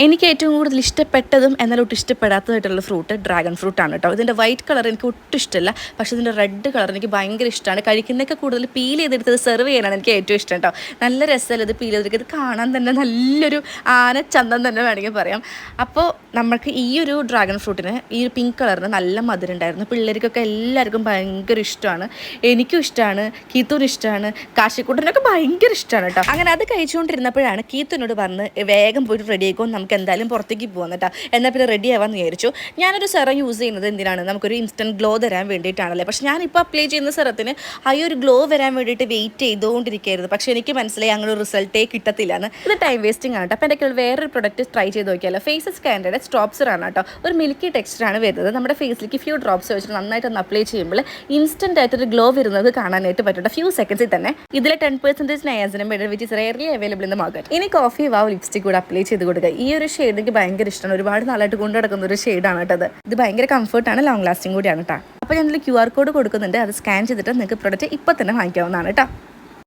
എനിക്ക് ഏറ്റവും കൂടുതൽ ഇഷ്ടപ്പെട്ടതും എന്നാൽ ഒട്ടും ഇഷ്ടപ്പെടാത്തതായിട്ടുള്ള ഫ്രൂട്ട് ഡ്രാഗൺ ഫ്രൂട്ടാണ് കേട്ടോ. ഇതിൻ്റെ വൈറ്റ് കളർ എനിക്ക് ഒട്ടും ഇഷ്ടമല്ല, പക്ഷേ ഇതിൻ്റെ റെഡ് കളർ എനിക്ക് ഭയങ്കര ഇഷ്ടമാണ്. കഴിക്കുന്നതൊക്കെ കൂടുതൽ പീൽ ചെയ്തെടുത്തത് സെർവ് ചെയ്യാനാണ് എനിക്ക് ഏറ്റവും ഇഷ്ടം കേട്ടോ. നല്ല രസമല്ല ഇത് പീൽ ചെയ്തെടുക്കുക. ഇത് കാണാൻ തന്നെ നല്ലൊരു ആനച്ചന്തം തന്നെ വേണമെങ്കിൽ പറയാം. അപ്പോൾ നമുക്ക് ഈ ഒരു ഡ്രാഗൺ ഫ്രൂട്ടിന് ഈ ഒരു പിങ്ക് കളറിന് നല്ല മധുരം ഉണ്ടായിരുന്നു. പിള്ളേർക്കൊക്കെ എല്ലാവർക്കും ഭയങ്കര ഇഷ്ടമാണ്. എനിക്കും ഇഷ്ടമാണ്, കീത്തൂന് ഇഷ്ടമാണ്, കാശിക്കൂട്ടനൊക്കെ ഭയങ്കര ഇഷ്ടമാണ് കേട്ടോ. അങ്ങനെ അത് കഴിച്ചുകൊണ്ടിരുന്നപ്പോഴാണ് കീത്തനോട് പറഞ്ഞ് വേഗം പോയിട്ട് റെഡി ആയിക്കോ, നമുക്ക് എന്തായാലും പുറത്തേക്ക് പോകാൻ കേട്ടോ. എന്നാൽ പിന്നെ റെഡി ആവാമെന്ന് വിചാരിച്ചു. ഞാനൊരു സെറം യൂസ് ചെയ്യുന്നത് എന്തിനാണ്, നമുക്കൊരു ഇൻസ്റ്റൻറ്റ് ഗ്ലോ തരാൻ വേണ്ടിയിട്ടാണല്ലേ. പക്ഷേ ഞാനിപ്പോൾ അപ്ലൈ ചെയ്യുന്ന സെറത്തിന് ആ ഒരു ഗ്ലോ വരാൻ വേണ്ടിയിട്ട് വെയിറ്റ് ചെയ്തുകൊണ്ടിരിക്കുകയായിരുന്നു. പക്ഷേ എനിക്ക് മനസ്സിലായി അങ്ങനെ ഒരു റിസൾട്ടേ കിട്ടത്തില്ലാന്ന്. ഇത് ടൈം വേസ്റ്റിംഗ് ആണ് കേട്ടോ. അപ്പോൾ എൻ്റെ വേറൊരു പ്രൊഡക്റ്റ് ട്രൈ ചെയ്ത് നോക്കിയാലോ. ഫേസ് സ്കാൻഡയുടെ സ്ട്രോപ്സറാണ് കേട്ടോ. ഒരു മിൽക്കി ടെക്സ്ചറാണ് വരുന്നത്. നമ്മുടെ ഫേസിലേക്ക് ഫ്യൂ ഡ്രോപ്സ് വെച്ചിട്ട് നന്നായിട്ട് ഒന്ന് അപ്ലൈ ചെയ്യുമ്പോൾ ഇൻസ്റ്റൻ്റ് ആയിട്ടൊരു ഗ്ലോ വരുന്നത് കാണാനായിട്ട് പറ്റും. ഫ്യൂ സെക്കൻഡ്സിൽ തന്നെ. ഇതിൽ 10% നയാസിനും which is rarely available in the market. ഇനി കോഫി വാവ് ലിപ്സ്റ്റിക് കൂടെ അപ്ലൈ ചെയ്ത് കൊടുക്കുക. ഈ ഒരു ഷെയ്ഡ് എനിക്ക് ഭയങ്കര ഇഷ്ടമാണ്. ഒരുപാട് നാളായിട്ട് കൊണ്ടു നടക്കുന്ന ഒരു ഷെയ്ഡാണ് കേട്ടോ. ഇത് ഭയങ്കര കംഫർട്ടാണ്, ലോങ് ലാസ്റ്റിംഗ് കൂടിയാണ് കേട്ടോ. അപ്പോൾ ഞാനൊരു QR കോഡ് കൊടുക്കുന്നുണ്ട്. അത് സ്കാൻ ചെയ്തിട്ട് നിങ്ങൾക്ക് പ്രൊഡക്റ്റ് ഇപ്പോൾ തന്നെ വാങ്ങിക്കാവുന്നതാണ് കേട്ടോ.